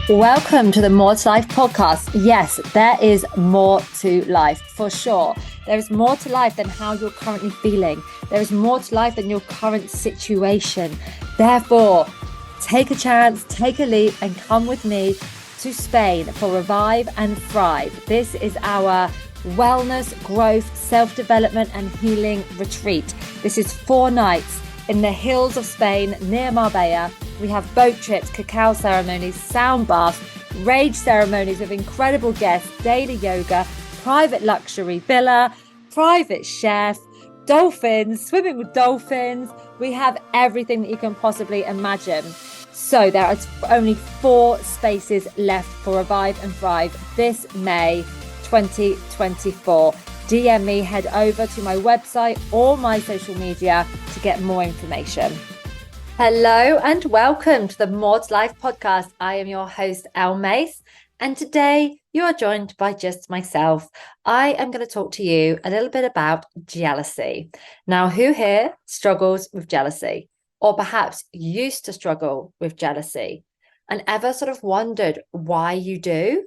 Welcome to the More to Life podcast. Yes, there is more to life for sure. There is more to life than how you're currently feeling. There is more to life than your current situation. Therefore, take a chance, take a leap, and come with me to Spain for Revive and Thrive. This is our wellness, growth, self-development, and healing retreat. This is 4 nights in the hills of Spain near Marbella. We have boat trips, cacao ceremonies, sound baths, rage ceremonies with incredible guests, daily yoga, private luxury villa, private chef, dolphins, swimming with dolphins. We have everything that you can possibly imagine. So there are only 4 spaces left for Revive and Thrive this May 2024. DM me, head over to my website or my social media to get more information. Hello and welcome to the More to Life podcast. I am your host, Elle Mace, and today you are joined by just myself. I am going to talk to you a little bit about jealousy. Now, who here struggles with jealousy, or perhaps used to struggle with jealousy, and ever sort of wondered why you do?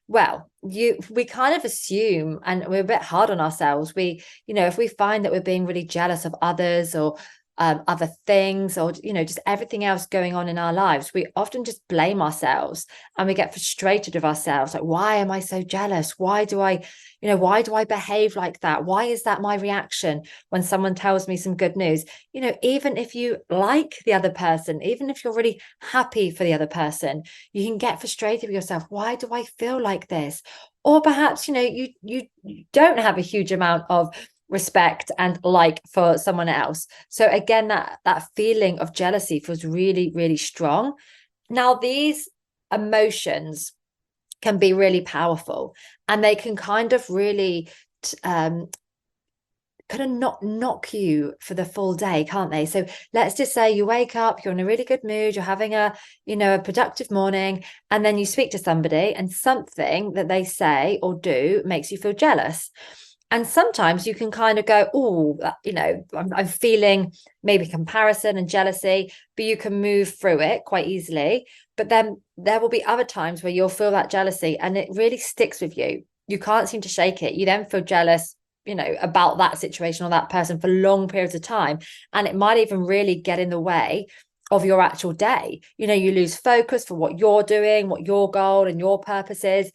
Well, we kind of assume, and we're a bit hard on ourselves. If we find that we're being really jealous of others or other things, or just everything else going on in our lives, we often just blame ourselves and we get frustrated with ourselves. Like, why am I so jealous? Why do I behave like that? Why is that my reaction when someone tells me some good news? Even if you like the other person, even if you're really happy for the other person, you can get frustrated with yourself. Why do I feel like this? Or perhaps, you don't have a huge amount of respect and like for someone else. So again, that feeling of jealousy feels really, really strong. Now, these emotions can be really powerful, and they can kind of really kind of not knock you for the full day, can't they? So let's just say you wake up, you're in a really good mood, you're having a productive morning, and then you speak to somebody and something that they say or do makes you feel jealous. And sometimes you can kind of go, oh, I'm feeling maybe comparison and jealousy, but you can move through it quite easily. But then there will be other times where you'll feel that jealousy and it really sticks with you. You can't seem to shake it. You then feel jealous, about that situation or that person for long periods of time. And it might even really get in the way of your actual day. You lose focus for what you're doing, what your goal and your purpose is.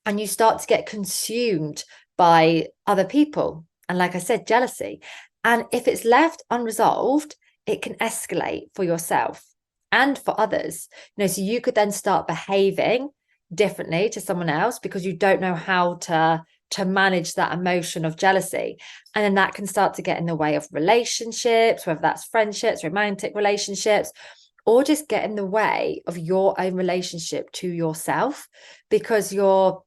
And you start to get consumed by other people. And like I said, jealousy. And if it's left unresolved, it can escalate for yourself and for others. So you could then start behaving differently to someone else because you don't know how to manage that emotion of jealousy. And then that can start to get in the way of relationships, whether that's friendships, romantic relationships, or just get in the way of your own relationship to yourself, because you're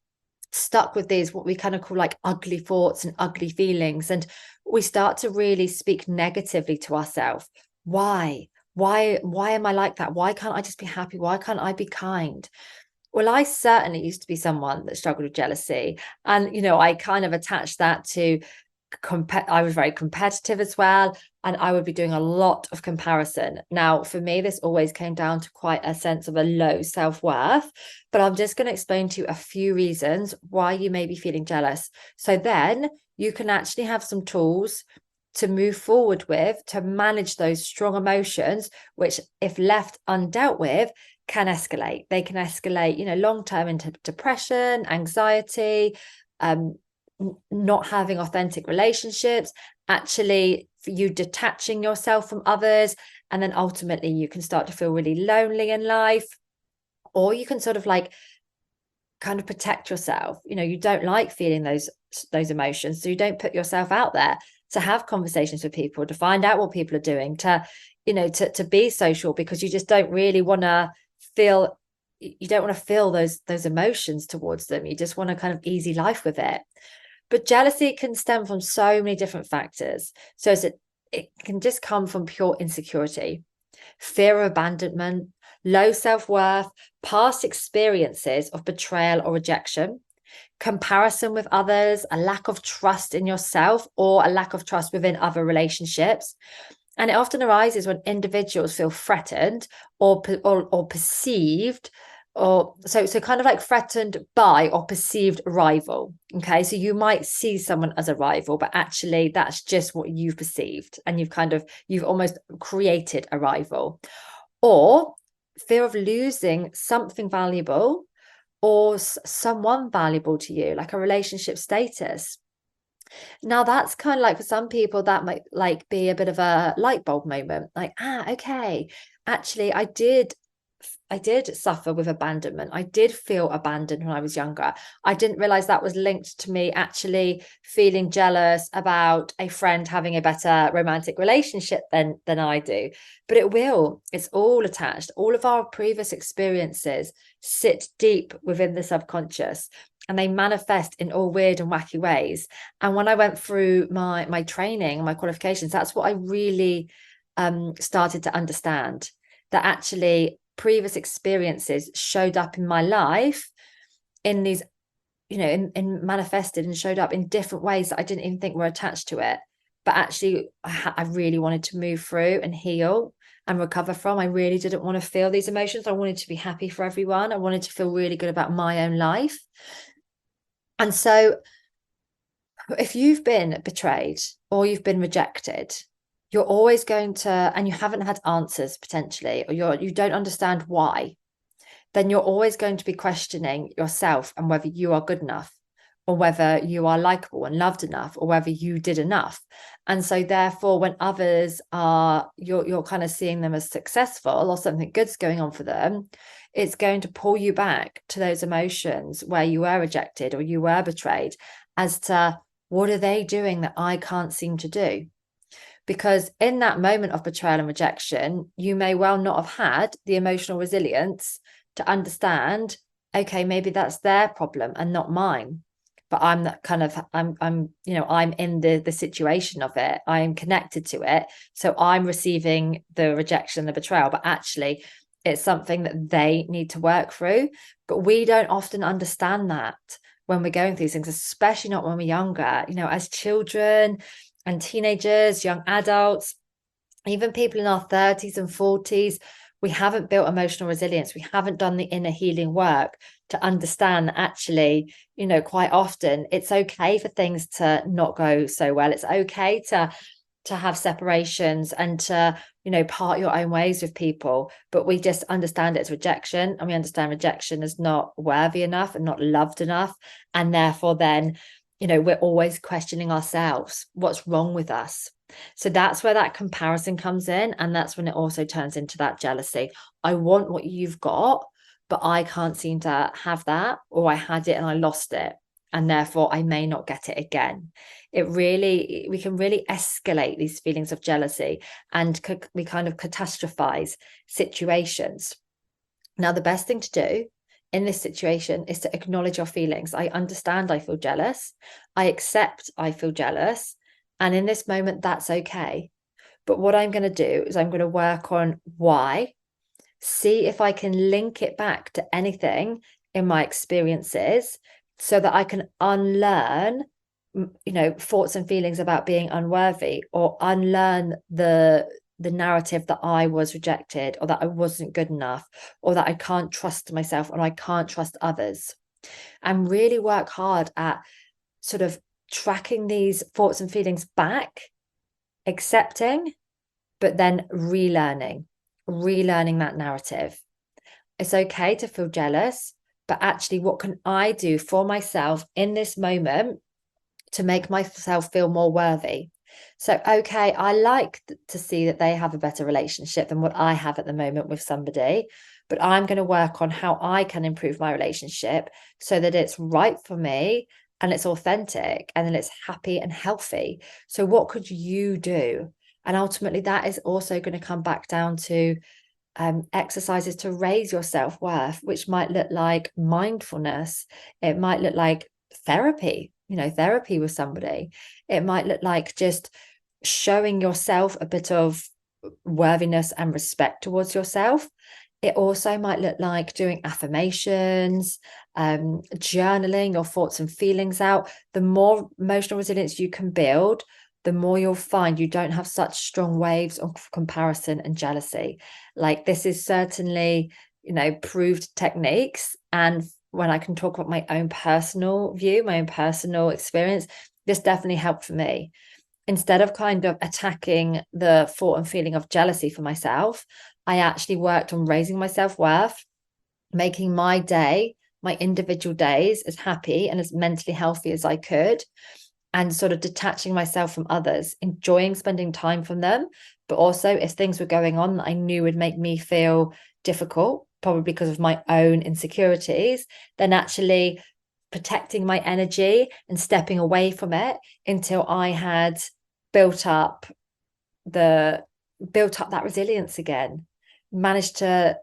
stuck with these, what we kind of call like ugly thoughts and ugly feelings. And we start to really speak negatively to ourselves. Why am I like that? Why can't I just be happy? Why can't I be kind? Well, I certainly used to be someone that struggled with jealousy. And, I kind of attached that to I was very competitive as well, and I would be doing a lot of comparison. Now, for me, this always came down to quite a sense of a low self-worth, but I'm just going to explain to you a few reasons why you may be feeling jealous. So then you can actually have some tools to move forward with, to manage those strong emotions, which if left undealt with, can escalate. They can escalate, long-term into depression, anxiety, not having authentic relationships, actually for you detaching yourself from others, and then ultimately you can start to feel really lonely in life. Or you can sort of like kind of protect yourself. You don't like feeling those emotions, so you don't put yourself out there to have conversations with people, to find out what people are doing, to be social, because you just don't really want to feel those emotions towards them. You just want a kind of easy life with it. But jealousy can stem from so many different factors. So it can just come from pure insecurity, fear of abandonment, low self-worth, past experiences of betrayal or rejection, comparison with others, a lack of trust in yourself, or a lack of trust within other relationships. And it often arises when individuals feel threatened or perceived, or so kind of like threatened by or perceived rival. Okay, so you might see someone as a rival, but actually that's just what you've perceived, and you've almost created a rival. Or fear of losing something valuable or someone valuable to you, like a relationship status. Now that's kind of like, for some people that might like be a bit of a light bulb moment, like, okay, actually I did suffer with abandonment. I did feel abandoned when I was younger. I didn't realize that was linked to me actually feeling jealous about a friend having a better romantic relationship than I do. But it's all attached. All of our previous experiences sit deep within the subconscious, and they manifest in all weird and wacky ways. And when I went through my training and my qualifications, that's what I really started to understand, that actually previous experiences showed up in my life in these, in manifested and showed up in different ways that I didn't even think were attached to it. But actually, I really wanted to move through and heal and recover from. I really didn't want to feel these emotions. I wanted to be happy for everyone. I wanted to feel really good about my own life. And so if you've been betrayed or you've been rejected, you're always going to, and you haven't had answers potentially, or you don't understand why, then you're always going to be questioning yourself and whether you are good enough, or whether you are likable and loved enough, or whether you did enough. And so therefore, when others are, you're kind of seeing them as successful or something good's going on for them, it's going to pull you back to those emotions where you were rejected or you were betrayed, as to what are they doing that I can't seem to do? Because in that moment of betrayal and rejection, you may well not have had the emotional resilience to understand, okay, maybe that's their problem and not mine. But I'm that kind of, I'm in the situation of it. I'm connected to it. So I'm receiving the rejection, the betrayal, but actually it's something that they need to work through. But we don't often understand that when we're going through these things, especially not when we're younger, as children and teenagers, young adults, even people in our 30s and 40s, we haven't built emotional resilience. We haven't done the inner healing work to understand that actually, quite often it's okay for things to not go so well. It's okay to have separations and to, part your own ways with people. But we just understand it's rejection, and we understand rejection is not worthy enough and not loved enough. And therefore then, we're always questioning ourselves, what's wrong with us? So that's where that comparison comes in. And that's when it also turns into that jealousy. I want what you've got, but I can't seem to have that, or I had it and I lost it, and therefore I may not get it again. We can really escalate these feelings of jealousy, and we kind of catastrophize situations. Now, the best thing to do in this situation is to acknowledge your feelings. I understand I feel jealous. I accept I feel jealous. And in this moment, that's okay. But what I'm going to do is I'm going to work on why, see if I can link it back to anything in my experiences, so that I can unlearn, thoughts and feelings about being unworthy, or unlearn the narrative that I was rejected, or that I wasn't good enough, or that I can't trust myself and I can't trust others. And really work hard at sort of tracking these thoughts and feelings back, accepting, but then relearning that narrative. It's okay to feel jealous, but actually, what can I do for myself in this moment to make myself feel more worthy? So, okay, I like to see that they have a better relationship than what I have at the moment with somebody, but I'm going to work on how I can improve my relationship so that it's right for me and it's authentic and then it's happy and healthy. So what could you do? And ultimately, that is also going to come back down to exercises to raise your self-worth, which might look like mindfulness. It might look like therapy with somebody. It might look like just showing yourself a bit of worthiness and respect towards yourself. It also might look like doing affirmations, journaling your thoughts and feelings out. The more emotional resilience you can build, the more you'll find you don't have such strong waves of comparison and jealousy. Like, this is certainly, proved techniques. And when I can talk about my own personal view, my own personal experience, this definitely helped for me. Instead of kind of attacking the thought and feeling of jealousy for myself, I actually worked on raising my self-worth, making my day, my individual days, as happy and as mentally healthy as I could, and sort of detaching myself from others, enjoying spending time from them. But also, if things were going on that I knew would make me feel difficult, probably because of my own insecurities, then actually protecting my energy and stepping away from it until I had built up that resilience again, managed to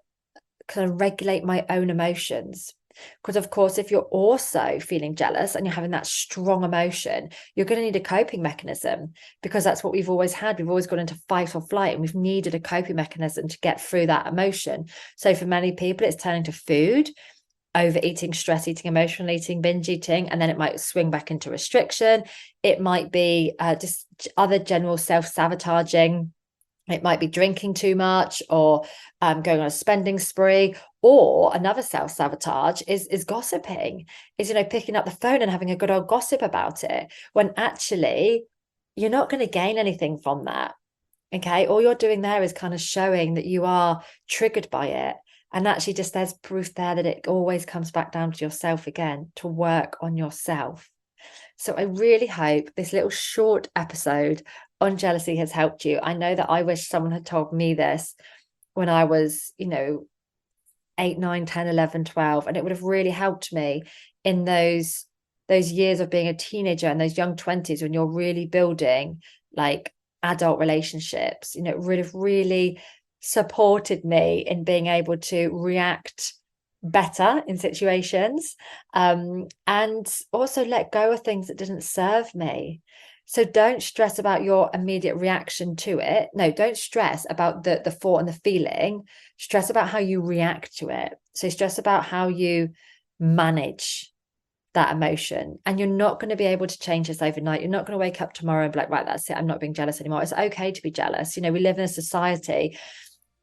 kind of regulate my own emotions. Because of course, if you're also feeling jealous and you're having that strong emotion, you're going to need a coping mechanism, because that's what we've always had. We've always gone into fight or flight, and we've needed a coping mechanism to get through that emotion. So for many people, it's turning to food, overeating, stress eating, emotional eating, binge eating, and then it might swing back into restriction. It might be just other general self-sabotaging. It might be drinking too much, or going on a spending spree. Or another self-sabotage is gossiping, is, picking up the phone and having a good old gossip about it, when actually you're not going to gain anything from that. Okay, all you're doing there is kind of showing that you are triggered by it. And actually, just there's proof there that it always comes back down to yourself again, to work on yourself. So I really hope this little short episode on jealousy has helped you. I know that I wish someone had told me this when I was, 8, 9, 10, 11, 12, and it would have really helped me in those years of being a teenager and those young 20s, when you're really building like adult relationships. It would have really supported me in being able to react better in situations, and also let go of things that didn't serve me. So don't stress about your immediate reaction to it. No, don't stress about the thought and the feeling. Stress about how you react to it. So stress about how you manage that emotion. And you're not going to be able to change this overnight. You're not going to wake up tomorrow and be like, right, that's it, I'm not being jealous anymore. It's okay to be jealous. We live in a society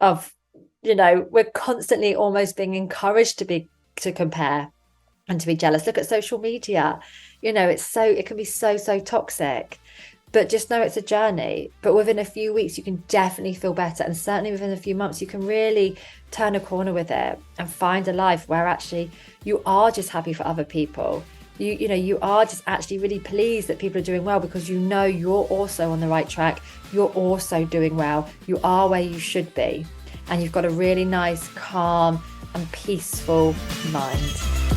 of, we're constantly almost being encouraged to compare and to be jealous. Look at social media. It can be so toxic. But just know it's a journey. But within a few weeks, you can definitely feel better. And certainly within a few months, you can really turn a corner with it and find a life where actually you are just happy for other people. You are just actually really pleased that people are doing well, because you're also on the right track. You're also doing well. You are where you should be. And you've got a really nice, calm and peaceful mind.